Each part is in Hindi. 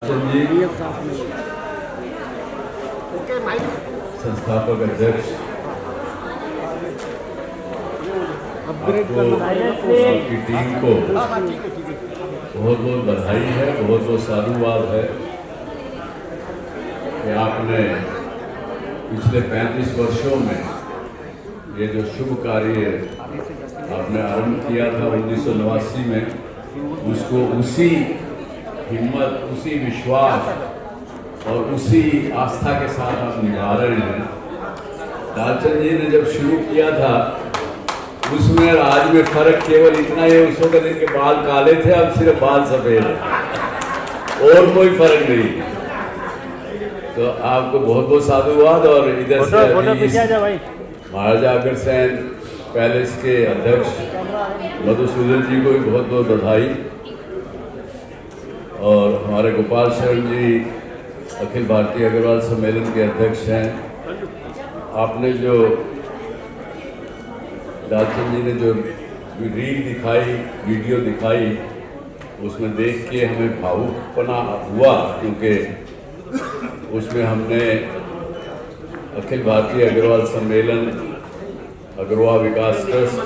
जी संस्थापक अध्यक्ष आपको आपकी टीम को बहुत बहुत बधाई है, बहुत बहुत साधुवाद है कि आपने पिछले 35 वर्षों में ये जो शुभ कार्य आपने आरंभ किया था 1989 में, उसको उसी हिम्मत, उसी विश्वास और उसी आस्था के साथ आप निभा रहे हैं। दालचंद जी ने जब शुरू किया था उसमें और आज में फर्क केवल इतना है, उस वक्त इनके बाल काले थे, अब सिर्फ बाल सफेद है और कोई फर्क नहीं। तो आपको बहुत बहुत साधुवाद। और इधर से महाराजा अग्रसेन पैलेस के अध्यक्ष मधुसूदन जी को भी बहुत बहुत बधाई। और हमारे गोपाल शरण जी अखिल भारतीय अग्रवाल सम्मेलन के अध्यक्ष हैं। आपने जो दालचंद जी ने जो रील दिखाई, वीडियो दिखाई, उसमें देख के हमें भावुकपना हुआ, क्योंकि उसमें हमने अखिल भारतीय अग्रवाल सम्मेलन, अग्रवाल विकास ट्रस्ट,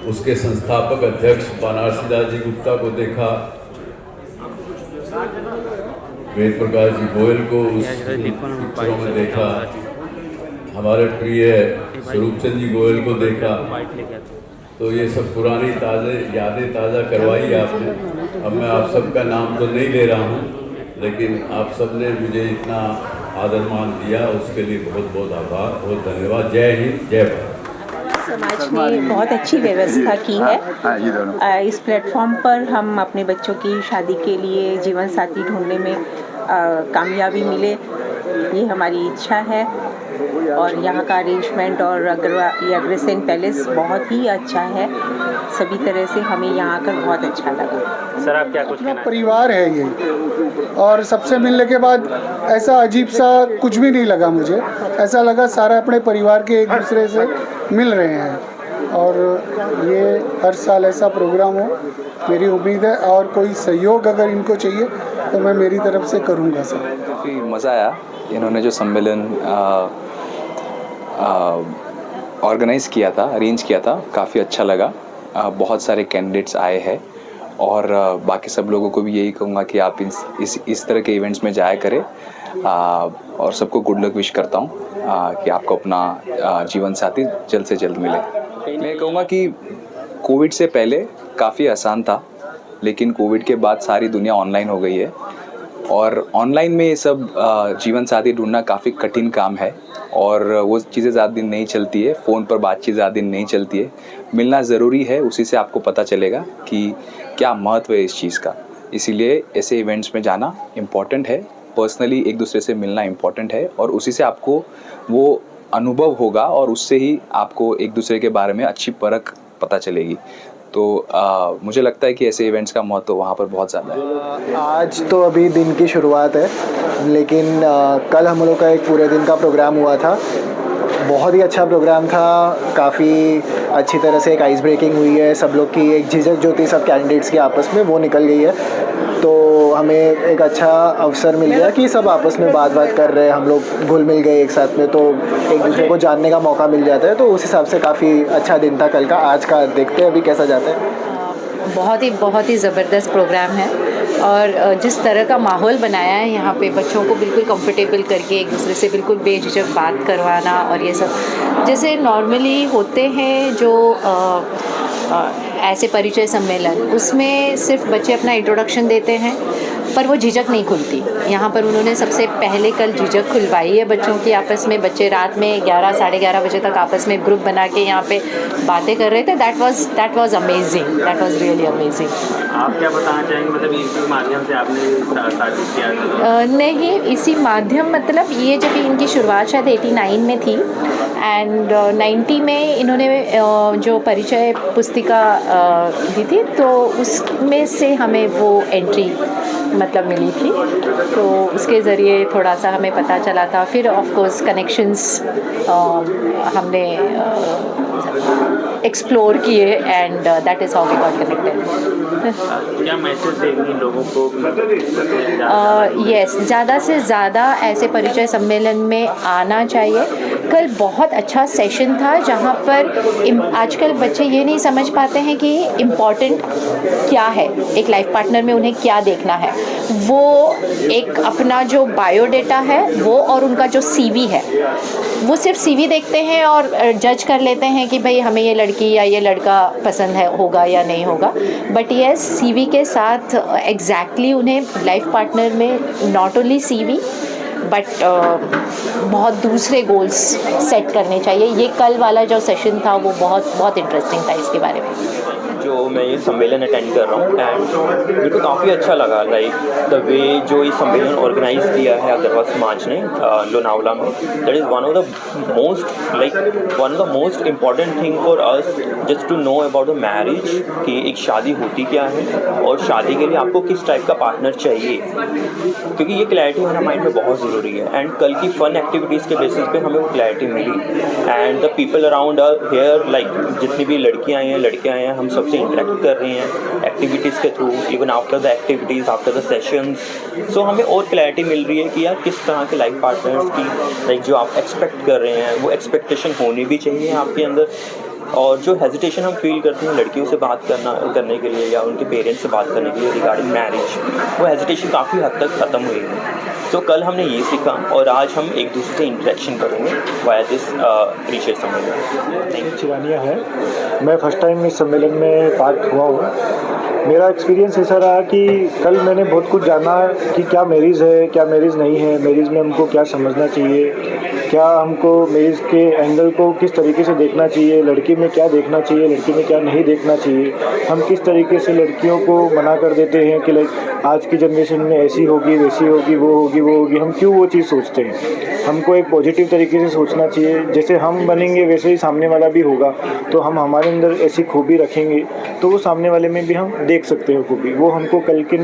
उसके संस्थापक अध्यक्ष बनारसी दास जी गुप्ता को देखा, वेद प्रकाश जी गोयल को उस पिक्चरों में देखा, हमारे प्रिय स्वरूप चंद जी गोयल को देखा। तो ये सब पुरानी यादें ताज़ा करवाई आपने। अब मैं आप सबका नाम तो नहीं ले रहा हूँ, लेकिन आप सब ने मुझे इतना आदर मान दिया, उसके लिए बहुत बहुत आभार, बहुत धन्यवाद। जय हिंद, जय भारत। समाज ने बहुत अच्छी व्यवस्था की है। इस प्लेटफॉर्म पर हम अपने बच्चों की शादी के लिए जीवन साथी ढूंढने में कामयाबी मिले, ये हमारी इच्छा है। और यहाँ का अरेंजमेंट और अग्रसेन पैलेस बहुत ही अच्छा है, सभी तरह से हमें यहाँ आकर बहुत अच्छा लगा। सर, आप क्या कुछ कहना? परिवार है ये, और सबसे मिलने के बाद ऐसा अजीब सा कुछ भी नहीं लगा मुझे। ऐसा लगा सारा अपने परिवार के एक दूसरे से मिल रहे हैं, और ये हर साल ऐसा प्रोग्राम हो, मेरी उम्मीद है। और कोई सहयोग अगर इनको चाहिए तो मैं मेरी तरफ से करूँगा सर। काफ़ी मज़ा आया। इन्होंने जो सम्मेलन ऑर्गेनाइज़ किया था, अरेंज किया था, काफ़ी अच्छा लगा। बहुत सारे कैंडिडेट्स आए हैं, और बाकी सब लोगों को भी यही कहूँगा कि आप इस तरह के इवेंट्स में जाया करें। और सबको गुड लक विश करता हूँ कि आपको अपना जीवन साथी जल्द से जल्द मिले। मैं कहूँगा कि कोविड से पहले काफ़ी आसान था, लेकिन कोविड के बाद सारी दुनिया ऑनलाइन हो गई है, और ऑनलाइन में ये सब जीवन साथी ढूंढना काफ़ी कठिन काम है, और वो चीज़ें ज़्यादा दिन नहीं चलती है। फ़ोन पर बातचीत ज़्यादा दिन नहीं चलती है। मिलना ज़रूरी है, उसी से आपको पता चलेगा कि क्या महत्व है इस चीज़ का। इसीलिए ऐसे इवेंट्स में जाना इम्पॉर्टेंट है। पर्सनली एक दूसरे से मिलना इम्पॉर्टेंट है, और उसी से आपको वो अनुभव होगा, और उससे ही आपको एक दूसरे के बारे में अच्छी परख पता चलेगी। तो मुझे लगता है कि ऐसे इवेंट्स का महत्व वहाँ पर बहुत ज़्यादा है। आज तो अभी दिन की शुरुआत है, लेकिन कल हम लोग का एक पूरे दिन का प्रोग्राम हुआ था। बहुत ही अच्छा प्रोग्राम था, काफ़ी अच्छी तरह से एक आइस ब्रेकिंग हुई है। सब लोग की एक झिझक जो थी सब कैंडिडेट्स की आपस में, वो निकल गई है। तो हमें एक अच्छा अवसर मिल गया कि सब आपस में बात कर रहे हैं, हम लोग घुल मिल गए एक साथ में, तो एक दूसरे को जानने का मौका मिल जाता है। तो उस हिसाब से काफ़ी अच्छा दिन था कल का। आज का देखते हैं अभी कैसा जाता है। बहुत ही ज़बरदस्त प्रोग्राम है, और जिस तरह का माहौल बनाया है यहाँ पे, बच्चों को बिल्कुल कंफर्टेबल करके एक दूसरे से बिल्कुल बेझिझक बात करवाना, और ये सब जैसे नॉर्मली होते हैं जो ऐसे परिचय सम्मेलन, उसमें सिर्फ बच्चे अपना इंट्रोडक्शन देते हैं, पर वो झिझक नहीं खुलती। यहाँ पर उन्होंने सबसे पहले कल झिझक खुलवाई है बच्चों की आपस में। बच्चे रात में 11 साढ़े 11 बजे तक आपस में ग्रुप बना के यहाँ पे बातें कर रहे थे। That was amazing, that was really amazing. आप क्या बताना चाहेंगे, मतलब इसी माध्यम से आपने साजिश किया था? नहीं, इसी माध्यम मतलब ये जब इनकी शुरुआत शायद 89 में थी, एंड 90 में इन्होंने जो परिचय पुस्तिका दी थी, तो उसमें से हमें वो एंट्री मतलब मिली थी, तो उसके ज़रिए थोड़ा सा हमें पता चला था। फिर ऑफ कोर्स कनेक्शंस हमने एक्सप्लोर किए, and that is how we got connected. क्या मैसेज देंगी लोगों को? यस, ज़्यादा से ज़्यादा ऐसे परिचय सम्मेलन में आना चाहिए। कल बहुत अच्छा सेशन था जहाँ पर आजकल बच्चे ये नहीं समझ पाते हैं कि इम्पॉर्टेंट क्या है, एक लाइफ पार्टनर में उन्हें क्या देखना है। वो एक अपना जो बायोडेटा है वो और उनका जो सीवी है, वो सिर्फ सीवी देखते हैं और जज कर लेते हैं कि भाई हमें ये लड़की या ये लड़का पसंद है, होगा या नहीं होगा। बट यस, सीवी के साथ एग्जैक्टली उन्हें लाइफ पार्टनर में नॉट ओनली सीवी बट बहुत दूसरे गोल्स सेट करने चाहिए। ये कल वाला जो सेशन था वो बहुत इंटरेस्टिंग था इसके बारे में। जो मैं ये सम्मेलन अटेंड कर रहा हूँ एंड मेरे को काफ़ी अच्छा लगा, लाइक द वे जो ये सम्मेलन ऑर्गेनाइज किया है अग्रवाल समाज ने लोनावला में। That is one of the most important thing for us just to know about the marriage, कि एक शादी होती क्या है और शादी के लिए आपको किस टाइप का पार्टनर चाहिए, क्योंकि ये क्लैरिटी हमारे माइंड में बहुत ज़रूरी है। एंड कल की फ़न एक्टिविटीज़ के बेसिस पे हमें वो क्लैरिटी मिली and the people around here, like जितनी भी लड़कियाँ आई हैं लड़के आए हैं, हम सबसे इंटरेक्ट कर रहे हैं एक्टिविटीज़ के through, even after the activities, after the sessions. So हमें और क्लैरिटी मिल रही है कि यार किस तरह के लाइफ पार्टनर्स की, लाइक जो आप एक्सपेक्ट कर रहे हैं वो एक्सपेक्टेशन होनी भी चाहिए आपके अंदर। और जो हेजिटेशन हम फील करते हैं लड़कियों से बात करने के लिए या उनके पेरेंट्स से बात करने के लिए रिगार्डिंग मैरिज, वो हेजिटेशन काफ़ी हद तक ख़त्म हुई है। तो कल हमने ये सीखा और आज हम एक दूसरे से इंटरेक्शन करेंगे वाया दिस रिसर्च सम्मेलन। चिरानिया है, मैं फर्स्ट टाइम इस सम्मेलन में पार्ट हुआ हूँ। मेरा एक्सपीरियंस ऐसा रहा कि कल मैंने बहुत कुछ जाना कि क्या मैरिज है, क्या मैरिज नहीं है, मैरिज में हमको क्या समझना चाहिए, क्या हमको मैरिज के एंगल को किस तरीके से देखना चाहिए, लड़की में क्या देखना चाहिए, लड़की में क्या नहीं देखना चाहिए। हम किस तरीके से लड़कियों को मना कर देते हैं कि लाइक आज की जनरेशन में ऐसी होगी, वैसी होगी, वो होगी, वो होगी। हम क्यों वो चीज़ सोचते हैं? हमको एक पॉजिटिव तरीके से सोचना चाहिए। जैसे हम बनेंगे वैसे ही सामने वाला भी होगा। तो हम हमारे अंदर ऐसी खूबी रखेंगे तो वो सामने वाले में भी हम देख सकते हैं खूबी। वो हमको कल के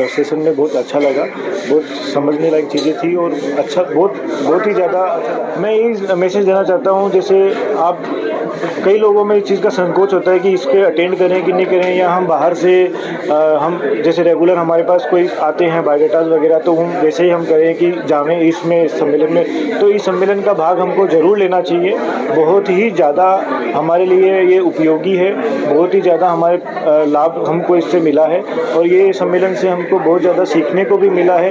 सेशन में बहुत अच्छा लगा, बहुत समझने लायक चीज़ें थी और अच्छा, बहुत ही ज़्यादा अच्छा। मैं यही मैसेज देना चाहता हूँ, जैसे आप कई लोगों में इस चीज़ का संकोच होता है कि इसके अटेंड करें कि नहीं करें, या हम बाहर से हम जैसे रेगुलर हमारे पास कोई आते हैं बायोडाटाज वगैरह, तो हम वैसे ही हम करें कि जावें इसमें सम्मेलन में। तो इस सम्मेलन का भाग हमको ज़रूर लेना चाहिए। बहुत ही ज़्यादा हमारे लिए ये उपयोगी है, बहुत ही ज़्यादा हमारे लाभ हमको इससे मिला है और ये सम्मेलन से हमको बहुत ज़्यादा सीखने को भी मिला है।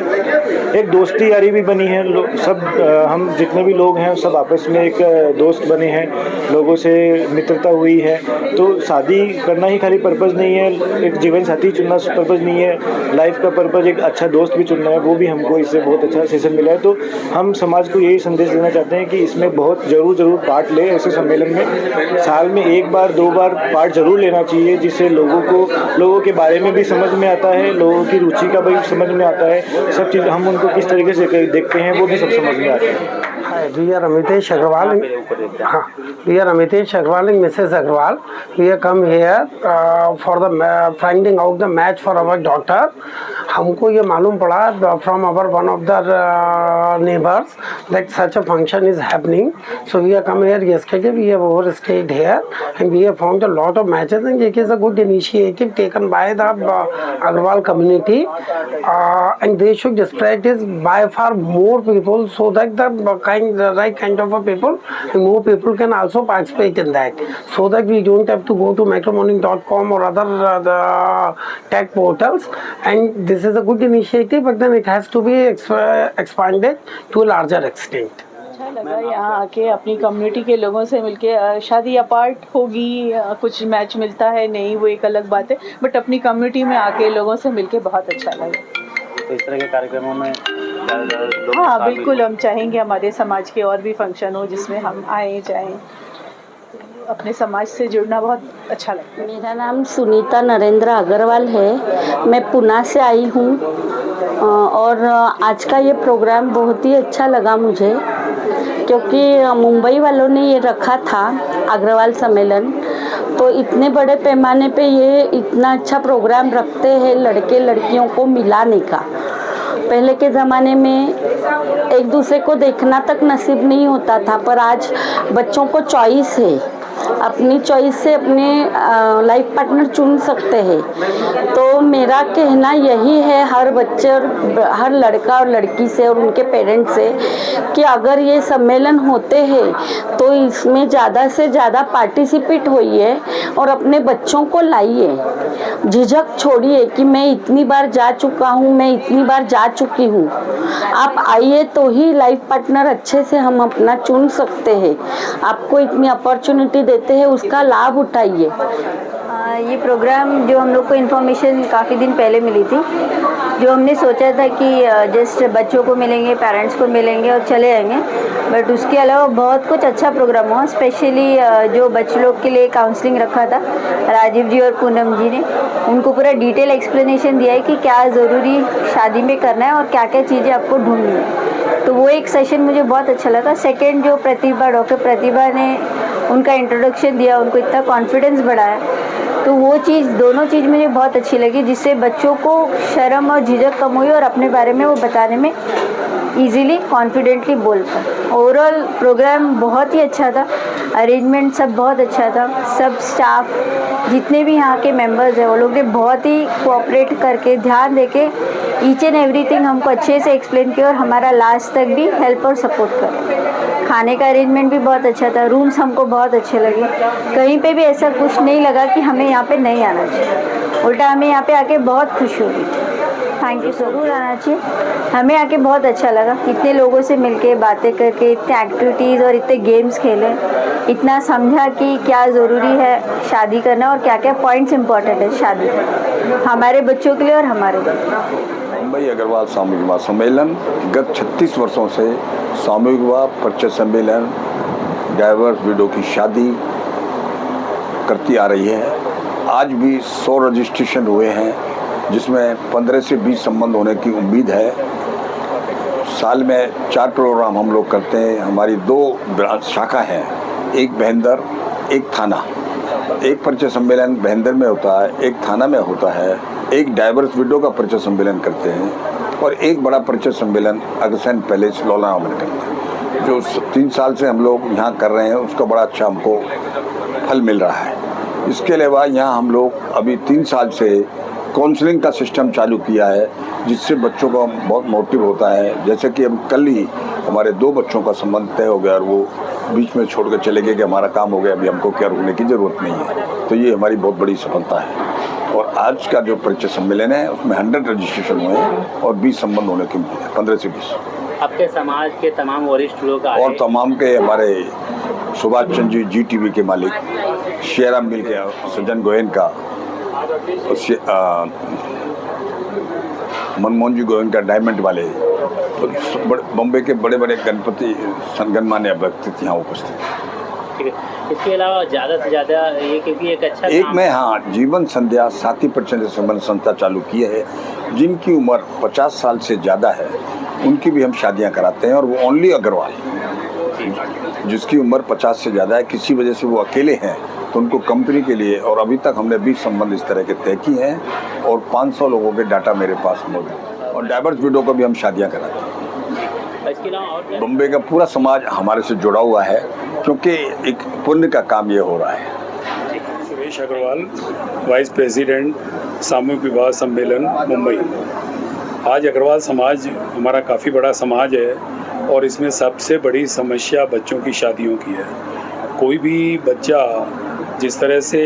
एक दोस्ती यारी भी बनी है, सब हम जितने भी लोग हैं सब आपस में एक दोस्त बने हैं, लोगों से मित्रता हुई है। तो शादी करना ही खाली पर्पज़ नहीं है, एक जीवन साथी चुनना पर्पज़ नहीं है, लाइफ का पर्पज़ एक अच्छा दोस्त भी चुनना है। वो भी हमको इससे बहुत अच्छा सेशन मिला है। तो हम समाज को यही संदेश देना चाहते हैं कि इसमें बहुत ज़रूर पार्ट ले। ऐसे सम्मेलन में साल में 1 बार 2 बार पार्ट ज़रूर लेना चाहिए, जिससे लोगों के बारे में भी समझ में आता है, लोगों की रुचि का भी समझ में आता है, सब चीज़ हम उनको किस तरीके से देखते हैं वो भी सब समझ में आता है। We are Amitesh Agarwal. We are Amitesh Agarwal and Mrs. Agarwal. We have come here for the finding out the match for our daughter. हमको ये मालूम पड़ा from our one of the neighbors that such a function is happening. So we have come here yesterday. We have overstayed here and we have found a lot of matches, and it is a good initiative taken by the Agarwal community, and they should spread this by far more people so that the right kind of a people, more people can also participate in that, so that we don't have to go to matrimony.com or other the tech portals. And this is a good initiative, but then it has to be expanded to a larger extent. अच्छा लगा यहाँ आके अपनी कम्युनिटी के लोगों से मिलके। शादी अपार्ट होगी, कुछ मैच मिलता है नहीं, वो एक अलग बात है, बट अपनी कम्युनिटी में आके लोगों से मिलके बहुत अच्छा लगा। तो इस तरह के कार्यक्रमों में हाँ बिल्कुल, हम चाहेंगे हमारे समाज के और भी फंक्शन हो जिसमें हम आए जाएं। अपने समाज से जुड़ना बहुत अच्छा लगता है। मेरा नाम सुनीता नरेंद्र अग्रवाल है, मैं पुणे से आई हूँ और आज का ये प्रोग्राम बहुत ही अच्छा लगा मुझे, क्योंकि मुंबई वालों ने ये रखा था अग्रवाल सम्मेलन। तो इतने बड़े पैमाने पे ये इतना अच्छा प्रोग्राम रखते हैं लड़के लड़कियों को मिलाने का। पहले के ज़माने में एक दूसरे को देखना तक नसीब नहीं होता था, पर आज बच्चों को चॉइस है अपनी चॉइस से अपने लाइफ पार्टनर चुन सकते हैं। तो मेरा कहना यही है हर बच्चे और हर लड़का और लड़की से और उनके पेरेंट्स से कि अगर ये सम्मेलन होते हैं तो इसमें ज़्यादा से ज़्यादा पार्टिसिपेट होइए और अपने बच्चों को लाइए। झिझक छोड़िए कि मैं इतनी बार जा चुका हूँ, मैं इतनी बार जा चुकी हूँ। आप आइए तो ही लाइफ पार्टनर अच्छे से हम अपना चुन सकते हैं। आपको इतनी अपॉर्चुनिटी देते हैं, उसका लाभ उठाइए। ये प्रोग्राम जो हम लोग को इन्फॉर्मेशन काफ़ी दिन पहले मिली थी, जो हमने सोचा था कि जस्ट बच्चों को मिलेंगे, पेरेंट्स को मिलेंगे और चले आएंगे, बट उसके अलावा बहुत कुछ अच्छा प्रोग्राम हुआ। स्पेशली जो बच्चे लोग के लिए काउंसलिंग रखा था राजीव जी और पूनम जी ने, उनको पूरा डिटेल एक्सप्लेनेशन दिया है कि क्या ज़रूरी शादी में करना है और क्या क्या चीज़ें आपको ढूंढनी है। तो वो एक सेशन मुझे बहुत अच्छा लगा। सेकेंड जो डॉक्टर प्रतिभा ने उनका इंट्रोडक्शन दिया, उनको इतना कॉन्फिडेंस बढ़ाया, तो वो चीज़ दोनों चीज़ मुझे बहुत अच्छी लगी, जिससे बच्चों को शर्म और झिझक कम हुई और अपने बारे में वो बताने में इजीली कॉन्फिडेंटली बोल पाए। ओवरऑल प्रोग्राम बहुत ही अच्छा था, अरेंजमेंट सब बहुत अच्छा था। सब स्टाफ जितने भी यहाँ के मेंबर्स हैं वो लोग ने बहुत ही कोऑपरेट करके ध्यान देके ईच एंड एवरीथिंग हमको अच्छे से एक्सप्लेन किया और हमारा लास्ट तक भी हेल्प और सपोर्ट कर। खाने का अरेंजमेंट भी बहुत अच्छा था, रूम्स हमको बहुत अच्छे लगे। कहीं पे भी ऐसा कुछ नहीं लगा कि हमें यहाँ पे नहीं आना चाहिए, उल्टा हमें यहाँ पे आके बहुत खुश हुई। थैंक यू, ज़रूर आना चाहिए। हमें आके बहुत अच्छा लगा, इतने लोगों से मिलके बातें करके, इतने एक्टिविटीज़ और इतने गेम्स खेले, इतना समझा कि क्या ज़रूरी है शादी करना और क्या क्या पॉइंट्स इम्पोर्टेंट है शादी हमारे बच्चों के लिए और हमारे लिए। मुंबई अग्रवाल सामूहिक विवाह सम्मेलन गत 36 वर्षों से सामूहिक विवाह, परिचय सम्मेलन, डाइवर्स विडो की शादी करती आ रही है। आज भी 100 रजिस्ट्रेशन हुए हैं, जिसमें 15 से 20 संबंध होने की उम्मीद है। साल में 4 प्रोग्राम हम लोग करते हैं। हमारी 2 ब्रांच शाखा हैं, एक बहेंदर, एक थाना। एक परिचय सम्मेलन बहेंदर में होता है, एक थाना में होता है। एक डाइवर्स विडो का परिचय सम्मेलन करते हैं और एक बड़ा परिचय सम्मेलन अग्रसेन पैलेस लौलाना में करते हैं। जो 3 साल से हम लोग यहाँ कर रहे हैं, उसका बड़ा अच्छा हमको फल मिल रहा है। इसके अलावा यहाँ हम लोग अभी 3 साल से काउंसलिंग का सिस्टम चालू किया है, जिससे बच्चों का बहुत मोटिव होता है। जैसे कि अब कल ही हमारे 2 बच्चों का संबंध तय हो गया और वो बीच में छोड़ कर चले गए कि हमारा काम हो गया, अभी हमको क्या रुकने की ज़रूरत नहीं है। तो ये हमारी बहुत बड़ी सफलता है। और आज का जो परिचय सम्मेलन है उसमें 100 रजिस्ट्रेशन हुए हैं और 20 संबंध होने की उम्मीद है, 15 से 20। आपके समाज के तमाम वरिष्ठ लोग और तमाम के हमारे सुभाष चंद्र जी GTV के मालिक, शेराम मिल के सज्जन गोयन का, मनमोहन जी गोयन का डायमंड वाले, बॉम्बे के बड़े बड़े गणपति गणमान्य व्यक्ति यहाँ उपस्थित। ठीक है, इसके अलावा ज़्यादा से ज़्यादा ये क्योंकि एक अच्छा एक में जीवन संध्या साथी परिचय संबंध संस्था चालू की है। जिनकी उम्र 50 साल से ज़्यादा है उनकी भी हम शादियां कराते हैं, और वो ओनली अग्रवाल, जिसकी उम्र 50 से ज़्यादा है, किसी वजह से वो अकेले हैं तो उनको कंपनी के लिए, और अभी तक हमने 20 संबंध इस तरह के तय किए हैं और 500 लोगों के डाटा मेरे पास मौजूद है। और डाइवर्स विडो को भी हम शादियाँ कराते हैं। बम्बे का पूरा समाज हमारे से जुड़ा हुआ है, क्योंकि एक पुण्य का काम ये हो रहा है। सुरेश अग्रवाल, वाइस प्रेसिडेंट सामूहिक विवाह सम्मेलन मुंबई। आज अग्रवाल समाज हमारा काफ़ी बड़ा समाज है और इसमें सबसे बड़ी समस्या बच्चों की शादियों की है। कोई भी बच्चा, जिस तरह से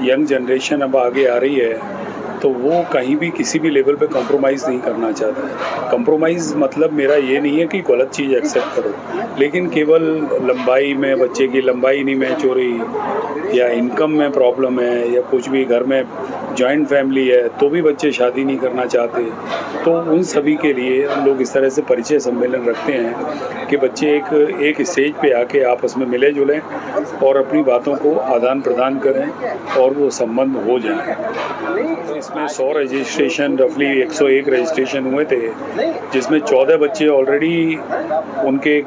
यंग जनरेशन अब आगे आ रही है, तो वो कहीं भी किसी भी लेवल पे कॉम्प्रोमाइज़ नहीं करना चाहता है। कॉम्प्रोमाइज़ मतलब मेरा ये नहीं है कि गलत चीज़ एक्सेप्ट करो, लेकिन केवल लंबाई में, बच्चे की लंबाई नहीं मैच हो रही, या इनकम में प्रॉब्लम है, या कुछ भी घर में जॉइंट फैमिली है तो भी बच्चे शादी नहीं करना चाहते, तो उन सभी के लिए हम लोग इस तरह से परिचय सम्मेलन रखते हैं कि बच्चे एक स्टेज पे आके आपस में मिले जुलें और अपनी बातों को आदान प्रदान करें और वो संबंध हो जाए। इसमें 100 रजिस्ट्रेशन, रफली 101 रजिस्ट्रेशन हुए थे, जिसमें 14 बच्चे ऑलरेडी उनके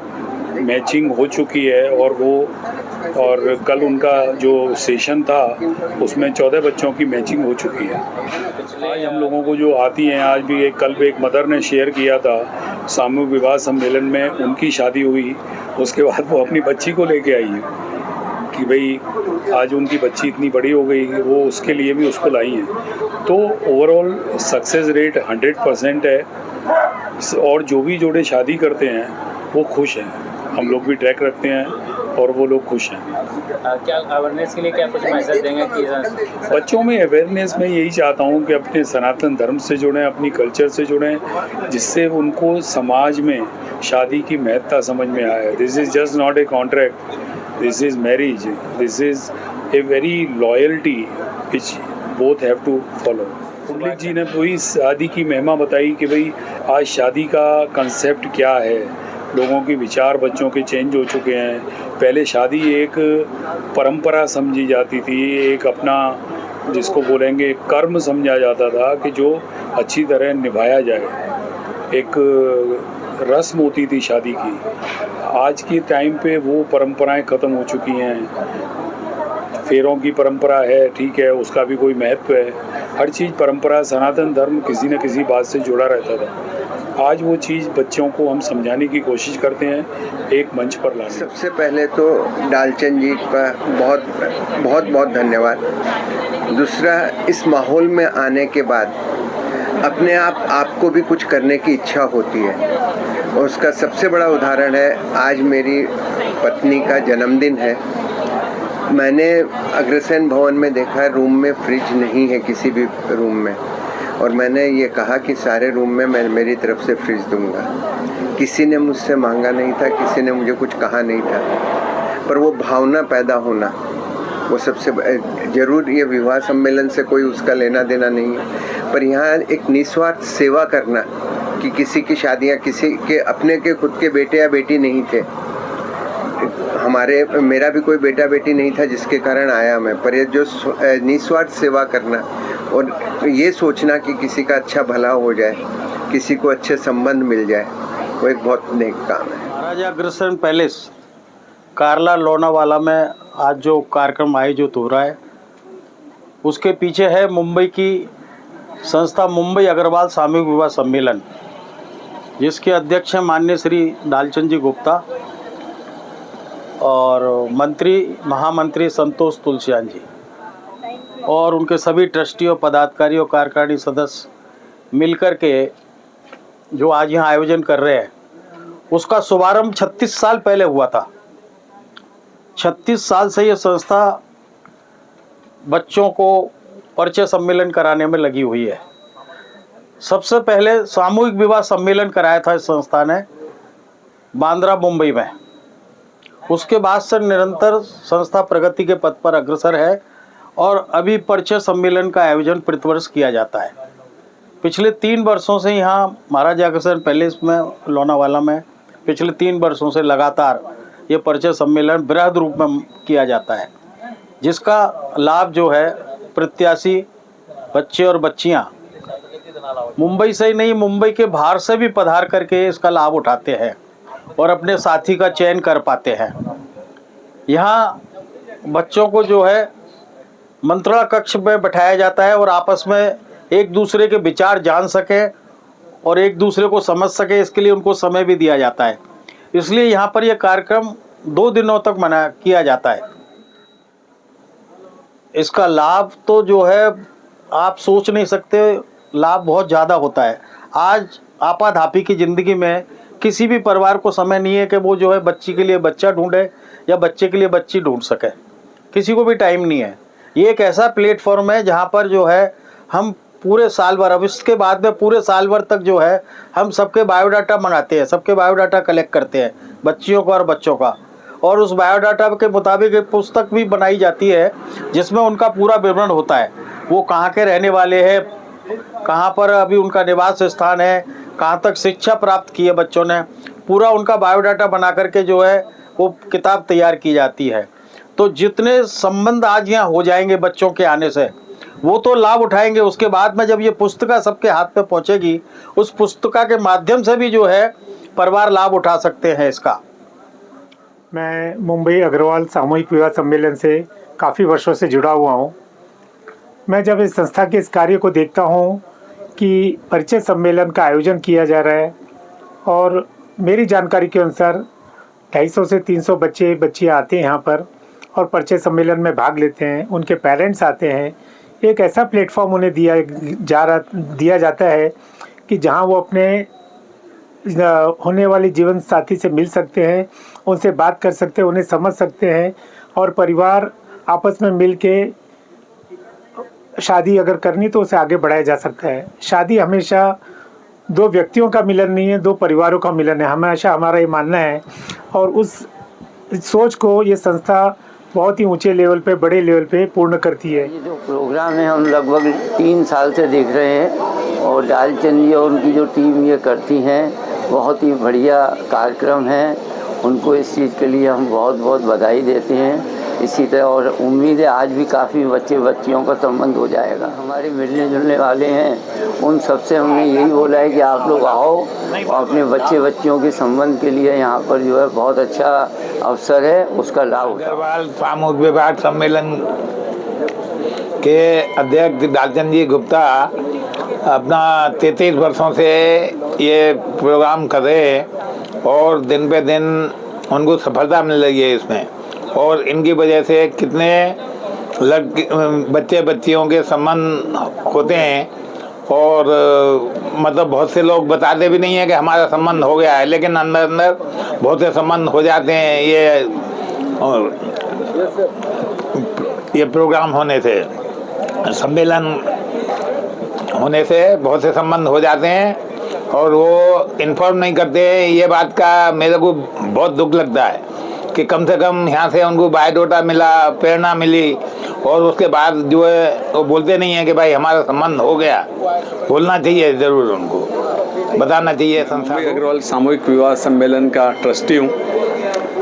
मैचिंग हो चुकी है, और कल उनका जो सेशन था उसमें 14 बच्चों की मैचिंग हो चुकी है। आज हम लोगों को जो आती हैं, आज भी कल भी एक मदर ने शेयर किया था सामूहिक विवाह सम्मेलन में उनकी शादी हुई, उसके बाद वो अपनी बच्ची को लेके आई है कि भाई आज उनकी बच्ची इतनी बड़ी हो गई, वो उसके लिए भी उसको लाई हैं। तो ओवरऑल सक्सेस रेट 100% है, और जो भी जोड़े शादी करते हैं वो खुश हैं। हम लोग भी ट्रैक रखते हैं और वो लोग खुश हैं। क्या अवेयरनेस के लिए क्या कुछ मैसेज देंगे कि बच्चों में अवेयरनेस मैं यही चाहता हूँ कि अपने सनातन धर्म से जुड़ें, अपनी कल्चर से जुड़ें, जिससे उनको समाज में शादी की महत्ता समझ में आए। This is just not a contract, this is marriage, this is a very loyalty which both have to follow. Pundalik ji ने वही शादी की महिमा बताई कि भाई आज शादी का कंसेप्ट क्या है। लोगों के विचार बच्चों के चेंज हो चुके हैं। पहले शादी एक परंपरा समझी जाती थी, एक अपना जिसको बोलेंगे कर्म समझा जाता था कि जो अच्छी तरह निभाया जाए, एक रस्म होती थी शादी की। आज के टाइम पे वो परंपराएं ख़त्म हो चुकी हैं। फेरों की परंपरा है, ठीक है, उसका भी कोई महत्व है। हर चीज़ परंपरा, सनातन धर्म किसी न किसी बात से जुड़ा रहता था। आज वो चीज़ बच्चों को हम समझाने की कोशिश करते हैं, एक मंच पर लाने। सबसे पहले तो डालचंद जी का बहुत बहुत बहुत धन्यवाद। दूसरा, इस माहौल में आने के बाद अपने आपको भी कुछ करने की इच्छा होती है, और उसका सबसे बड़ा उदाहरण है आज मेरी पत्नी का जन्मदिन है। मैंने अग्रसेन भवन में देखा, रूम में फ्रिज नहीं है किसी भी रूम में, और मैंने ये कहा कि सारे रूम में मैं मेरी तरफ से फ्रिज दूंगा। किसी ने मुझसे मांगा नहीं था, किसी ने मुझे कुछ कहा नहीं था, पर वो भावना पैदा होना वो सबसे ज़रूर। ये विवाह सम्मेलन से कोई उसका लेना देना नहीं है, पर यहाँ एक निस्वार्थ सेवा करना कि किसी की शादियाँ, किसी के अपने के खुद के बेटे या बेटी नहीं थे। मेरा भी कोई बेटा बेटी नहीं था जिसके कारण आया मैं, पर ये जो निस्वार्थ सेवा करना और ये सोचना कि किसी का अच्छा भला हो जाए, किसी को अच्छे संबंध मिल जाए, वो एक बहुत नेक काम है। महाराजा अग्रसेन पैलेस कारला लोनावाला में आज जो कार्यक्रम आयोजित हो रहा है, उसके पीछे है मुंबई की संस्था मुंबई अग्रवाल सामूहिक विवाह सम्मेलन, जिसके अध्यक्ष हैं माननीय श्री डालचंद जी गुप्ता और महामंत्री संतोष तुलसियान जी, और उनके सभी ट्रस्टियों, पदाधिकारियों, कार्यकारिणी सदस्य मिलकर के जो आज यहाँ आयोजन कर रहे हैं, उसका शुभारंभ 36 साल पहले हुआ था। 36 साल से ये संस्था बच्चों को परिचय सम्मेलन कराने में लगी हुई है। सबसे पहले सामूहिक विवाह सम्मेलन कराया था इस संस्था ने बांद्रा मुंबई में। उसके बाद से निरंतर संस्था प्रगति के पथ पर अग्रसर है, और अभी परिचय सम्मेलन का आयोजन प्रतिवर्ष किया जाता है। पिछले 3 वर्षों से यहाँ महाराजा अग्रसेन पैलेस में लोनावाला में पिछले 3 वर्षों से लगातार ये परिचय सम्मेलन बृहद रूप में किया जाता है, जिसका लाभ जो है प्रत्याशी बच्चे और बच्चियाँ मुंबई से ही नहीं, मुंबई के बाहर से भी पधार करके इसका लाभ उठाते हैं और अपने साथी का चयन कर पाते हैं। यहाँ बच्चों को जो है मंत्रणा कक्ष में बैठाया जाता है और आपस में एक दूसरे के विचार जान सके और एक दूसरे को समझ सके, इसके लिए उनको समय भी दिया जाता है। इसलिए यहाँ पर यह कार्यक्रम 2 दिनों तक किया जाता है। इसका लाभ तो जो है आप सोच नहीं सकते, लाभ बहुत ज़्यादा होता है। आज आपाधापी की ज़िंदगी में किसी भी परिवार को समय नहीं है कि वो जो है बच्ची के लिए बच्चा ढूंढे या बच्चे के लिए बच्ची ढूंढ सके, किसी को भी टाइम नहीं है। ये एक ऐसा प्लेटफॉर्म है जहाँ पर जो है हम पूरे साल भर, अब इसके बाद में पूरे साल भर तक जो है हम सबके बायोडाटा मंगाते हैं, सबके बायोडाटा कलेक्ट करते हैं, बच्चियों का और बच्चों का, और उस बायोडाटा के मुताबिक एक पुस्तक भी बनाई जाती है जिसमें उनका पूरा विवरण होता है। वो कहाँ के रहने वाले हैं, कहाँ पर अभी उनका निवास स्थान है, कहाँ तक शिक्षा प्राप्त की है बच्चों ने, पूरा उनका बायोडाटा बना करके जो है वो किताब तैयार की जाती है। तो जितने संबंध आज यहाँ हो जाएंगे बच्चों के आने से, वो तो लाभ उठाएंगे। उसके बाद में जब ये पुस्तिका सबके हाथ में पहुँचेगी, उस पुस्तिका के माध्यम से भी जो है परिवार लाभ उठा सकते हैं इसका। मैं मुंबई अग्रवाल सामूहिक विवाह सम्मेलन से काफ़ी वर्षों से जुड़ा हुआ हूँ। मैं जब इस संस्था के इस कार्य को देखता हूँ कि परिचय सम्मेलन का आयोजन किया जा रहा है, और मेरी जानकारी के अनुसार 250 से 300 बच्चे बच्चियाँ आते हैं यहाँ पर, और परिचय सम्मेलन में भाग लेते हैं, उनके पेरेंट्स आते हैं, एक ऐसा प्लेटफॉर्म उन्हें दिया जाता है कि जहां वो अपने होने वाली जीवन साथी से मिल सकते हैं, उनसे बात कर सकते हैं, उन्हें समझ सकते हैं और परिवार आपस में मिल के शादी अगर करनी तो उसे आगे बढ़ाया जा सकता है। शादी हमेशा दो व्यक्तियों का मिलन नहीं है, दो परिवारों का मिलन है, हमेशा हमारा ये मानना है। और उस सोच को ये संस्था बहुत ही ऊंचे लेवल पे, बड़े लेवल पे पूर्ण करती है। ये जो प्रोग्राम है हम लगभग 3 साल से देख रहे हैं और डालचंद जी और उनकी जो टीम ये करती हैं, बहुत ही बढ़िया कार्यक्रम है। उनको इस चीज़ के लिए हम बहुत बहुत बधाई देते हैं। इसी तरह और उम्मीद है आज भी काफ़ी बच्चियों का संबंध हो जाएगा। हमारे मिलने जुलने वाले हैं उन सबसे हमने यही बोला है कि आप लोग आओ और अपने बच्चियों के संबंध के लिए यहाँ पर जो है बहुत अच्छा अवसर है, उसका लाभ उठाओ। अग्रवाल सामूहिक विवाह सम्मेलन के अध्यक्ष डालचंद जी गुप्ता अपना 33 वर्षों से ये प्रोग्राम कर रहे हैं और दिन पे दिन उनको सफलता मिल रही है इसमें। और इनकी वजह से कितने बच्चियों के संबंध होते हैं और मतलब बहुत से लोग बताते भी नहीं है कि हमारा संबंध हो गया है, लेकिन अंदर अंदर बहुत से संबंध हो जाते हैं ये प्रोग्राम होने से, सम्मेलन होने से बहुत से संबंध हो जाते हैं और वो इन्फॉर्म नहीं करते। ये बात का मेरे को बहुत दुख लगता है कि कम से कम यहाँ से उनको बायोडाटा मिला, प्रेरणा मिली और उसके बाद जो है वो बोलते नहीं है कि भाई हमारा संबंध हो गया। बोलना चाहिए, ज़रूर उनको बताना चाहिए। संस्था अग्रवाल सामूहिक विवाह सम्मेलन का ट्रस्टी हूँ,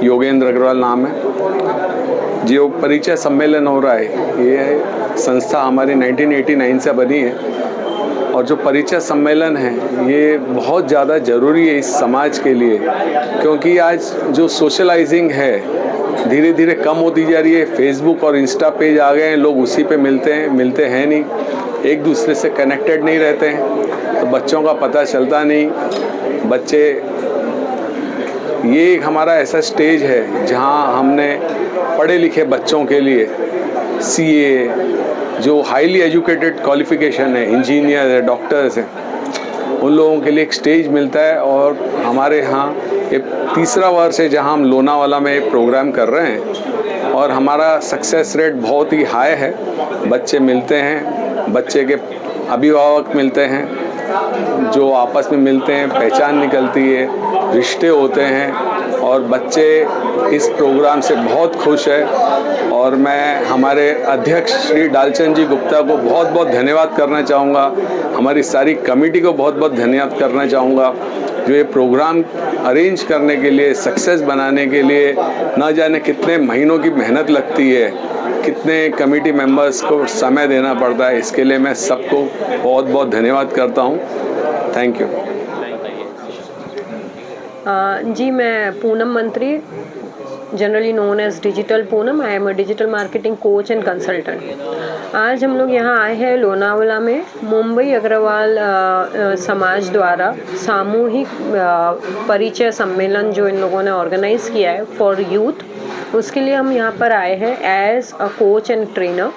योगेंद्र अग्रवाल नाम है। जो परिचय सम्मेलन हो रहा है, ये संस्था हमारी 1989 से बनी है और जो परिचय सम्मेलन है ये बहुत ज़्यादा ज़रूरी है इस समाज के लिए, क्योंकि आज जो सोशलाइजिंग है धीरे धीरे कम होती जा रही है। फेसबुक और इंस्टा पेज आ गए हैं, लोग उसी पे मिलते हैं नहीं, एक दूसरे से कनेक्टेड नहीं रहते हैं, तो बच्चों का पता चलता नहीं। बच्चे, ये हमारा ऐसा स्टेज है जहां हमने पढ़े लिखे बच्चों के लिए CA जो हाईली एजुकेटेड क्वालिफिकेशन है, इंजीनियर है, डॉक्टर्स हैं, उन लोगों के लिए एक स्टेज मिलता है। और हमारे यहाँ ये 3रा वर्ष है जहाँ हम लोनावाला में प्रोग्राम कर रहे हैं और हमारा सक्सेस रेट बहुत ही हाई है। बच्चे मिलते हैं, बच्चे के अभिभावक मिलते हैं, जो आपस में मिलते हैं, पहचान निकलती है, रिश्ते होते हैं और बच्चे इस प्रोग्राम से बहुत खुश है। और मैं हमारे अध्यक्ष श्री डालचंद जी गुप्ता को बहुत बहुत धन्यवाद करना चाहूँगा, हमारी सारी कमेटी को बहुत बहुत धन्यवाद करना चाहूँगा, जो ये प्रोग्राम अरेंज करने के लिए, सक्सेस बनाने के लिए न जाने कितने महीनों की मेहनत लगती है, कितने कमेटी मेंबर्स को समय देना पड़ता है। इसके लिए मैं सबको बहुत बहुत धन्यवाद करता हूँ। Thank you. जी, मैं Poonam Mantri, generally known as digital Poonam. I am a digital marketing coach and consultant. आज हम लोग यहाँ आए हैं लोनावाला में मुंबई अग्रवाल समाज द्वारा सामूहिक परिचय सम्मेलन जो इन लोगों ने ऑर्गेनाइज़ किया है फॉर यूथ, उसके लिए हम यहाँ पर आए हैं as a coach and trainer,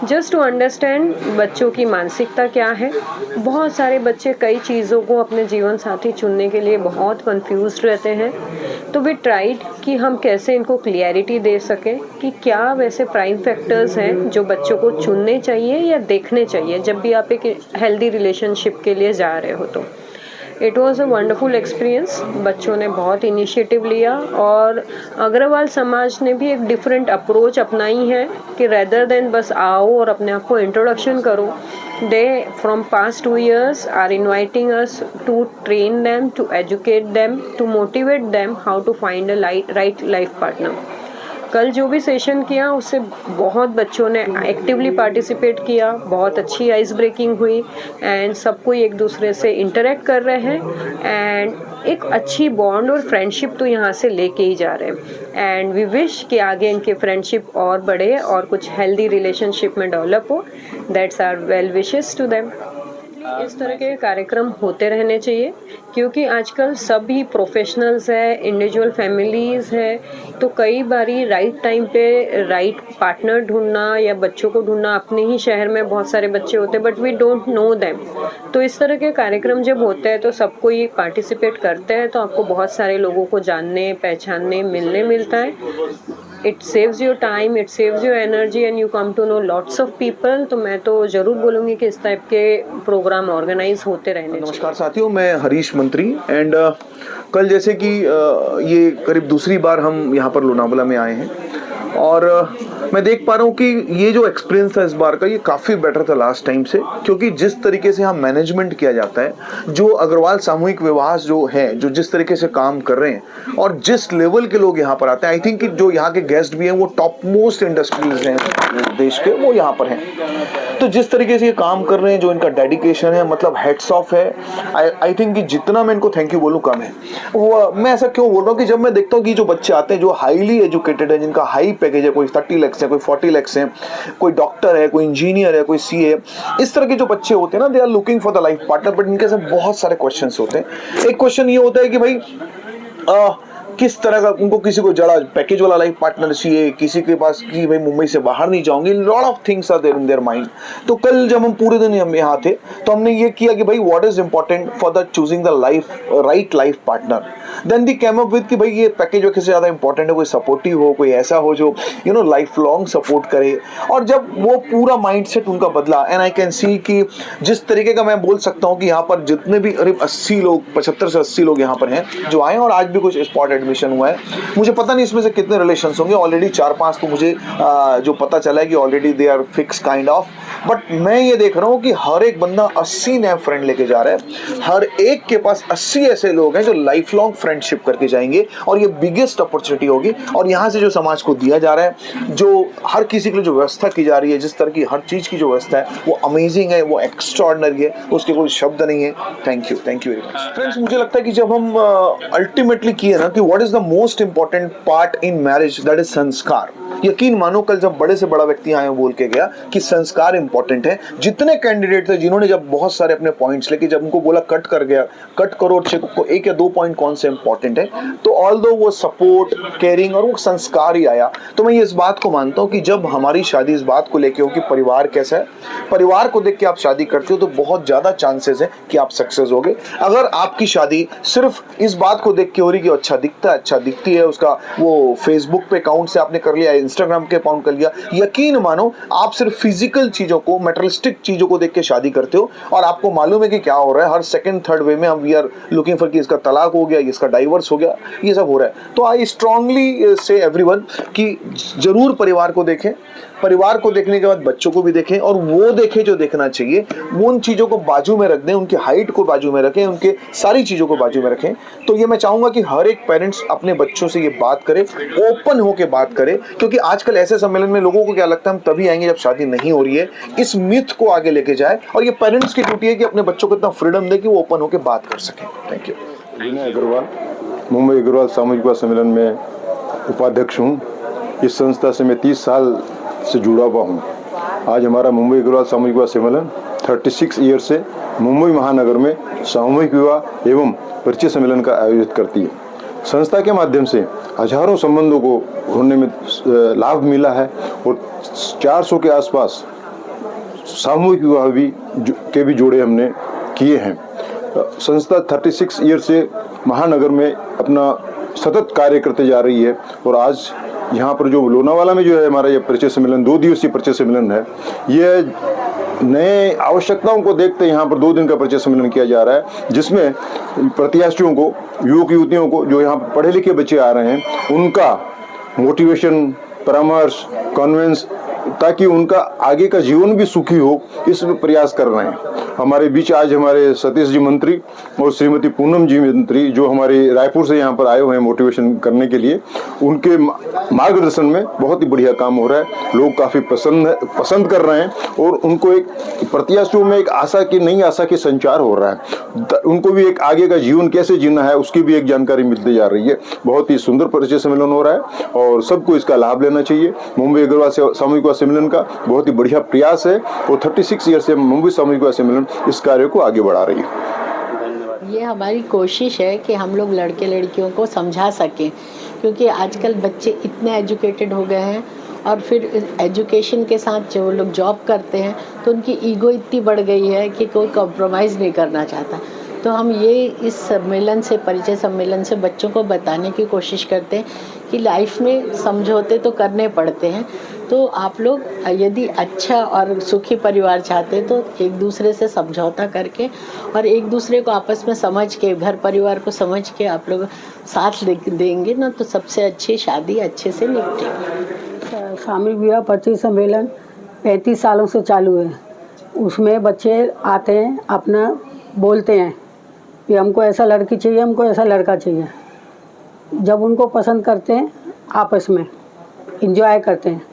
just to understand बच्चों की मानसिकता क्या है। बहुत सारे बच्चे कई चीज़ों को अपने जीवन साथी चुनने के लिए बहुत कंफ्यूज्ड रहते हैं, तो वी ट्राइड कि हम कैसे इनको क्लियरिटी दे सकें कि क्या वैसे प्राइम फैक्टर्स हैं जो बच्चों को चुनने चाहिए या देखने चाहिए जब भी आप एक हेल्दी रिलेशनशिप के लिए जा रहे हो। तो it was a wonderful experience. बच्चों ने बहुत इनिशिएटिव लिया और अग्रवाल समाज ने भी एक डिफरेंट अप्रोच अपनाई है कि रेदर देन बस आओ और अपने आप को इंट्रोडक्शन करो, they from past 2 years are inviting us to train them, to educate them, to motivate them how to find a right life partner. कल जो भी सेशन किया उससे बहुत बच्चों ने एक्टिवली पार्टिसिपेट किया, बहुत अच्छी आइस ब्रेकिंग हुई एंड सब कोई एक दूसरे से इंटरेक्ट कर रहे हैं एंड एक अच्छी बॉन्ड और फ्रेंडशिप तो यहाँ से लेके ही जा रहे हैं। एंड वी विश कि आगे इनके फ्रेंडशिप और बढ़े और कुछ हेल्दी रिलेशनशिप में डेवलप हो। That's our well wishes to them. इस तरह के कार्यक्रम होते रहने चाहिए, क्योंकि आजकल सभी प्रोफेशनल्स है, इंडिविजुअल फैमिलीज़ है, तो कई बारी राइट टाइम पे राइट पार्टनर ढूंढना या बच्चों को ढूंढना, अपने ही शहर में बहुत सारे बच्चे होते हैं but we don't know them, तो इस तरह के कार्यक्रम जब होते हैं तो सब कोई पार्टिसिपेट करते हैं, तो आपको बहुत सारे लोगों को जानने, पहचानने, मिलने मिलता है। It saves your time, it saves your energy and you come to know lots of people. तो मैं तो ज़रूर बोलूँगी कि इस टाइप के प्रोग्राम ऑर्गेनाइज होते रहने चाहिए। नमस्कार साथियों, मैं हरीश मंत्री एंड कल जैसे कि ये करीब दूसरी बार हम यहाँ पर लोनावला में आए हैं और मैं देख पा रहा हूँ कि ये जो एक्सपीरियंस था इस बार का, ये काफ़ी बेटर था लास्ट टाइम से, क्योंकि जिस तरीके से यहाँ मैनेजमेंट किया जाता है, जो अग्रवाल सामूहिक विवाह जो है, जो जिस तरीके से काम कर रहे हैं और जिस लेवल के लोग यहाँ पर आते हैं, आई थिंक कि जो यहाँ के गेस्ट भी हैं वो टॉप मोस्ट इंडस्ट्रीज हैं देश के, वो यहाँ पर हैं। तो जिस तरीके से ये काम कर रहे हैं, जो इनका डेडिकेशन है, मतलब हेड्स ऑफ है। आई थिंक कि जितना मैं इनको थैंक यू बोलूँ कम है। वो मैं ऐसा क्यों बोल रहा हूँ कि जब मैं देखता हूँ कि जो बच्चे आते हैं जो हाईली एजुकेटेड है, जिनका हाई पैकेज है, कोई 30 लाख है, कोई 40 लाख है, कोई डॉक्टर है, कोई इंजीनियर है, कोई सीए, इस तरह के जो बच्चे होते हैं ना, they are looking for the life partner, but इनके साथ बहुत सारे क्वेश्चन होते हैं। एक क्वेश्चन ये होता है कि भाई किस तरह का उनको, किसी को जड़ा पैकेज वाला लाइफ पार्टनर चाहिए, किसी के पास कि भाई मुंबई से बाहर नहीं जाऊंगी, lot of things are there in their mind. तो कल जब हम पूरे दिन हम यहाँ थे तो हमने ये किया कि भाई what is important for the choosing the life right life partner. Then they came up with कि भाई ये पैकेज वैसे ज़्यादा इंपॉर्टेंट है, कोई सपोर्टिव हो, कोई ऐसा हो जो you know life long support करे। और जब वो पूरा माइंडसेट उनका बदला, एंड आई कैन सी कि जिस तरीके का मैं बोल सकता हूँ कि यहाँ पर जितने भी करीब 80 लोग, 75 से 80 लोग यहाँ पर हैं जो आए, और आज भी कुछ स्पॉट एडमिशन हुआ है। मुझे पता नहीं इसमें से कितने रिलेशंस होंगे, ऑलरेडी 4-5 तो मुझे जो पता चला है कि already they are fix kind of. But मैं ये देख रहा हूँ कि हर एक बंदा 80 नए फ्रेंड लेके जा रहा है, हर एक के पास 80 ऐसे लोग हैं जो लाइफ लॉन्ग फ्रेंडशिप करके जाएंगे, और ये बिगेस्ट अपॉर्चुनिटी होगी। और यहाँ से जो समाज को दिया जा रहा है, जो हर किसी के लिए जो व्यवस्था की जा रही है, जिस तरह की हर चीज़ की जो व्यवस्था है, वो अमेजिंग है, वो एक्स्ट्रॉर्डिनरी है, उसके कोई शब्द नहीं है। Thank you very much friends. मुझे लगता है कि जब हम अल्टीमेटली किए ना कि what is the most important part in marriage, that is संस्कार। यकीन मानो कल जब बड़े से बड़ा व्यक्ति आए बोल के गया कि संस्कार इंपॉर्टेंट है। जितने कैंडिडेट थे जिन्होंने जब बहुत सारे अपने पॉइंट्स लेके, जब उनको बोला कट करो को 1 या 2 पॉइंट कौन से इंपॉर्टेंट है, तो ऑल दो वो सपोर्ट, केयरिंग और वो संस्कार ही आया। तो मैं ये इस बात को मानता हूँ कि जब हमारी शादी इस बात को लेके हो कि परिवार कैसा है, परिवार को देख के आप शादी करते हो तो बहुत ज्यादा चांसेस है कि आप सक्सेस होगे। अगर आपकी शादी सिर्फ इस बात को देख के हो रही कि अच्छा दिखता है, अच्छा दिखती है, उसका वो फेसबुक पे अकाउंट से आपने कर लिया, इंस्टाग्राम के अकाउंट कर लिया, यकीन मानो आप सिर्फ फिजिकल चीजों को, मेटेरियलिस्टिक चीजों को देख के शादी करते हो, और आपको मालूम है कि क्या हो रहा है। हर सेकंड थर्ड वे में हम वी आर लुकिंग फॉर कि इसका तलाक हो गया, इसका डाइवर्स हो गया, ये सब हो रहा है। तो आई स्ट्रांगली से एवरीवन कि जरूर परिवार को देखें, परिवार को देखने के बाद बच्चों को भी देखें, और वो देखें जो देखना चाहिए, वो उन चीज़ों को बाजू में रख दें, उनकी हाइट को बाजू में रखें, उनके सारी चीज़ों को बाजू में रखें। तो ये मैं चाहूँगा कि हर एक पेरेंट्स अपने बच्चों से ये बात करे, ओपन होके बात करे, क्योंकि आजकल ऐसे सम्मेलन में लोगों को क्या लगता है हम तभी आएंगे जब शादी नहीं हो रही है। इस मिथ को आगे लेके जाए, और ये पेरेंट्स की ड्यूटी है कि अपने बच्चों को इतना फ्रीडम दे कि वो ओपन होकर बात कर सकें। Thank you. विनय अग्रवाल, मुंबई अग्रवाल सामूहिक विवाह सम्मेलन में उपाध्यक्ष हूँ। इस संस्था से मैं 30 साल से जुड़ा हुआ हूँ। आज हमारा मुंबई अग्रवाल सामूहिक विवाह सम्मेलन 36 ईयर से मुंबई महानगर में सामूहिक विवाह एवं परिचय सम्मेलन का आयोजित करती है। संस्था के माध्यम से हजारों संबंधों को होने में लाभ मिला है, और 400 के आसपास सामूहिक विवाह भी जोड़े हमने किए हैं। संस्था 36 ईयर से महानगर में अपना सतत कार्य करते जा रही है, और आज यहाँ पर जो लोनावाला में जो है हमारा ये परिचय सम्मेलन, 2 दिवसीय परिचय सम्मेलन है, ये नए आवश्यकताओं को देखते यहाँ पर 2 दिन का परिचय सम्मेलन किया जा रहा है, जिसमें प्रत्याशियों को, युवक युवतियों को, जो यहाँ पर पढ़े लिखे बच्चे आ रहे हैं, उनका मोटिवेशन, परामर्श, कॉन्वेंस, ताकि उनका आगे का जीवन भी सुखी हो, इस प्रयास कर रहे हैं। हमारे बीच आज हमारे सतीश जी मंत्री और श्रीमती पूनम जी मंत्री, जो हमारे रायपुर से यहाँ पर आए हुए हैं मोटिवेशन करने के लिए, उनके मार्गदर्शन में बहुत ही बढ़िया काम हो रहा है। लोग काफ़ी पसंद कर रहे हैं, और उनको एक प्रत्याशियों में एक आशा की, नई आशा की संचार हो रहा है। उनको भी एक आगे का जीवन कैसे जीना है उसकी भी एक जानकारी मिलती जा रही है। बहुत ही सुंदर परिचय सम्मेलन हो रहा है, और सबको इसका लाभ लेना चाहिए। मुंबई अग्रवाल सामूहिक सम्मेलन का बहुत ही बढ़िया प्रयास है और 36 ईयर से मुंबई सामूहिक विवाह सम्मेलन इस कार्य को आगे बढ़ा रही है। ये हमारी कोशिश है कि हम लोग लड़के लड़कियों को समझा सकें, क्योंकि आजकल बच्चे इतने एजुकेटेड हो गए हैं और फिर एजुकेशन के साथ जो लोग जॉब करते हैं तो उनकी ईगो इतनी बढ़ गई है कि कोई कॉम्प्रोमाइज़ नहीं करना चाहता। तो हम ये इस सम्मेलन से, परिचय सम्मेलन से बच्चों को बताने की कोशिश करते हैं कि लाइफ में समझौते तो करने पड़ते हैं। तो आप लोग यदि अच्छा और सुखी परिवार चाहते हैं तो एक दूसरे से समझौता करके और एक दूसरे को आपस में समझ के, घर परिवार को समझ के आप लोग साथ देंगे ना, तो सबसे अच्छी शादी अच्छे से निपटेगी। सामूहिक विवाह परिचय सम्मेलन 35 सालों से चालू है। उसमें बच्चे आते हैं, अपना बोलते हैं कि हमको ऐसा लड़की चाहिए, हमको ऐसा लड़का चाहिए। जब उनको पसंद करते हैं आपस में एंजॉय करते हैं।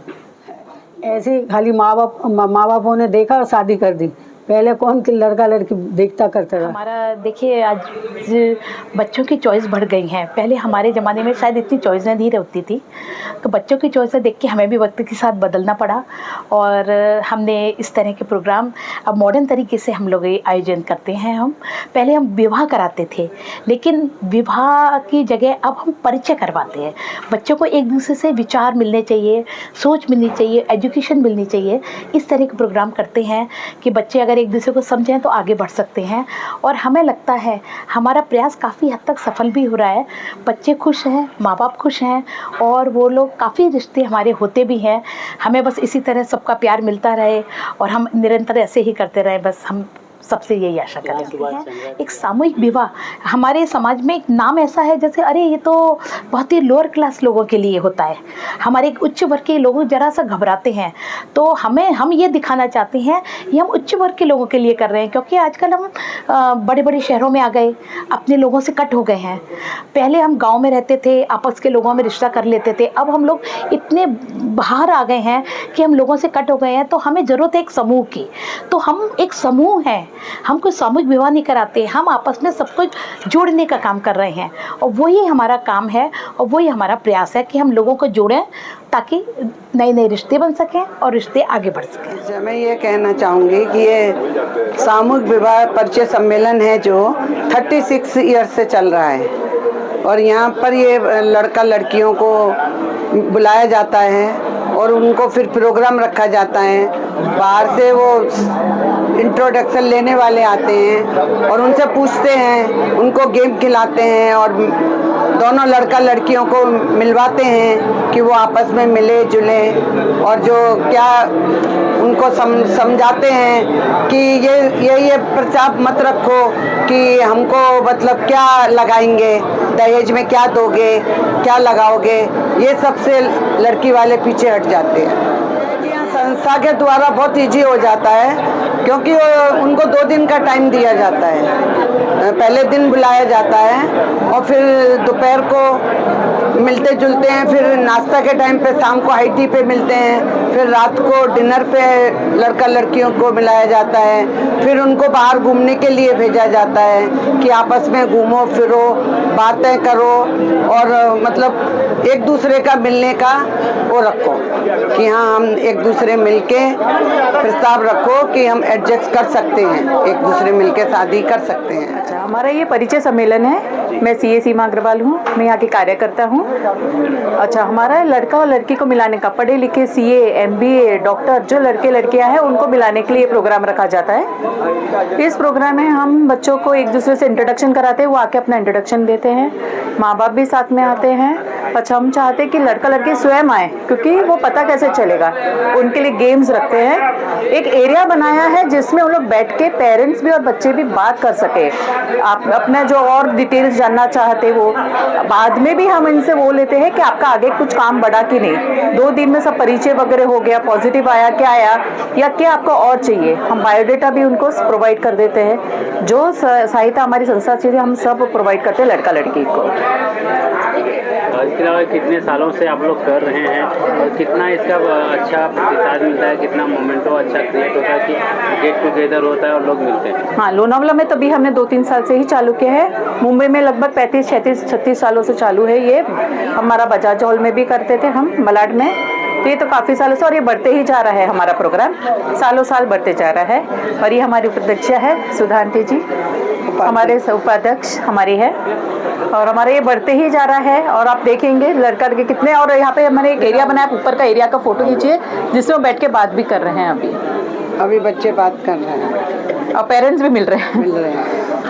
ऐसे खाली माँ बापों ने देखा और शादी कर दी। पहले कौन लड़का लड़की देखता करता था। हमारा देखिए आज बच्चों की चॉइस बढ़ गई हैं। पहले हमारे ज़माने में शायद इतनी चॉइस नहीं होती थी, तो बच्चों की चॉइस देख के हमें भी वक्त के साथ बदलना पड़ा और हमने इस तरह के प्रोग्राम अब मॉडर्न तरीके से हम लोग आयोजन करते हैं। हम पहले हम विवाह कराते थे, लेकिन विवाह की जगह अब हम परिचय करवाते हैं। बच्चों को एक दूसरे से विचार मिलने चाहिए, सोच मिलनी चाहिए, एजुकेशन मिलनी चाहिए। इस तरह के प्रोग्राम करते हैं कि बच्चे अगर एक दूसरे को समझें तो आगे बढ़ सकते हैं। और हमें लगता है हमारा प्रयास काफ़ी हद तक सफल भी हो रहा है। बच्चे खुश हैं, माँ बाप खुश हैं और वो लोग काफ़ी रिश्ते हमारे होते भी हैं। हमें बस इसी तरह सबका प्यार मिलता रहे और हम निरंतर ऐसे ही करते रहें, बस हम सबसे यही आशा करेंगे। एक सामूहिक विवाह हमारे समाज में एक नाम ऐसा है जैसे अरे ये तो बहुत ही लोअर क्लास लोगों के लिए होता है। हमारे एक उच्च वर्ग के लोग ज़रा सा घबराते हैं, तो हम ये दिखाना चाहते हैं ये हम उच्च वर्ग के लोगों के लिए कर रहे हैं, क्योंकि आजकल हम बड़े बड़े शहरों में आ गए, अपने लोगों से कट हो गए हैं। पहले हम गाँव में रहते थे, आपस के लोगों में रिश्ता कर लेते थे। अब हम लोग इतने बाहर आ गए हैं कि हम लोगों से कट हो गए हैं, तो हमें ज़रूरत है एक समूह की। तो हम एक समूह हैं, हम कोई सामूहिक विवाह नहीं कराते, हम आपस में सबको जोड़ने का काम कर रहे हैं और वही हमारा काम है और वही हमारा प्रयास है कि हम लोगों को जोड़ें ताकि नए नए रिश्ते बन सकें और रिश्ते आगे बढ़ सकें। मैं ये कहना चाहूँगी कि ये सामूहिक विवाह परिचय सम्मेलन है जो 36 ईयर से चल रहा है और यहाँ पर ये लड़का लड़कियों को बुलाया जाता है और उनको फिर प्रोग्राम रखा जाता है। बाहर से वो इंट्रोडक्शन लेने वाले आते हैं और उनसे पूछते हैं, उनको गेम खिलाते हैं और दोनों लड़का लड़कियों को मिलवाते हैं कि वो आपस में मिले जुले और जो क्या उनको समझाते हैं कि ये प्रचार मत रखो कि हमको मतलब क्या लगाएंगे, दहेज में क्या दोगे, क्या लगाओगे, ये सबसे लड़की वाले पीछे हट जाते हैं। संस्था के द्वारा बहुत इजी हो जाता है क्योंकि उनको 2 दिन का टाइम दिया जाता है। पहले दिन बुलाया जाता है और फिर दोपहर को मिलते जुलते हैं, फिर नाश्ता के टाइम पे शाम को हाई टी पे मिलते हैं, फिर रात को डिनर पे लड़का लड़कियों को मिलाया जाता है, फिर उनको बाहर घूमने के लिए भेजा जाता है कि आपस में घूमो फिरो, बातें करो और मतलब एक दूसरे का मिलने का वो रखो कि हाँ हम एक दूसरे मिलके प्रस्ताव रखो कि हम एडजस्ट कर सकते हैं, एक दूसरे मिलके शादी कर सकते हैं। अच्छा, हमारा ये परिचय सम्मेलन है। मैं सीए सीमा अग्रवाल हूँ, मैं यहाँ की कार्यकर्ता हूँ। अच्छा, हमारा लड़का और लड़की को मिलाने का, पढ़े लिखे सीए, एमबीए, डॉक्टर जो लड़के लड़कियाँ हैं उनको मिलाने के लिए प्रोग्राम रखा जाता है। इस प्रोग्राम में हम बच्चों को एक दूसरे से इंट्रोडक्शन कराते हैं, वो आके अपना इंट्रोडक्शन देते हैं, माँ बाप भी साथ में आते हैं। अच्छा, हम चाहते हैं कि लड़का लड़की स्वयं आए क्योंकि वो पता कैसे चलेगा। उनके लिए गेम्स रखते हैं, एक एरिया बनाया है जिसमें उन लोग बैठ के पेरेंट्स भी और बच्चे भी बात कर सके। आप अपना जो और डिटेल्स जानना चाहते वो बाद में भी हम इनसे वो लेते हैं कि आपका आगे कुछ काम बढ़ा कि नहीं, 2 दिन में सब परिचय वगैरह हो गया, पॉजिटिव आया क्या आया या क्या आपको और चाहिए, हम बायोडाटा भी उनको प्रोवाइड कर देते हैं। जो सहायता हमारी संस्था से हम सब प्रोवाइड करते हैं लड़का लड़की को। इसके अलावा कितने सालों से आप लोग कर रहे हैं और कितना इसका अच्छा प्रतिसाद मिलता है, कितना मोमेंटो अच्छा क्रिएट होता है कि गेट टुगेदर होता है और लोग मिलते हैं? हाँ, लोनावला में तभी हमने 2-3 साल से ही चालू किया है। मुंबई में लगभग 35, 36 सालों से चालू है ये। हमारा बजाज हॉल में भी करते थे हम, मलाड में। तो ये तो काफ़ी सालों से और ये बढ़ते ही जा रहा है हमारा प्रोग्राम, सालों साल बढ़ते जा रहा है। और ये हमारी उपाध्यक्ष है सुधा आंटी जी, हमारे उपाध्यक्ष हमारी है, और हमारा ये बढ़ते ही जा रहा है। और आप देखेंगे लड़का लड़के कितने, और यहाँ पे मैंने एक एरिया बनाया, ऊपर का एरिया का फोटो खींचिए जिसमें बैठ के बात भी कर रहे हैं। अभी बच्चे बात कर रहे हैं और पेरेंट्स भी मिल रहे हैं।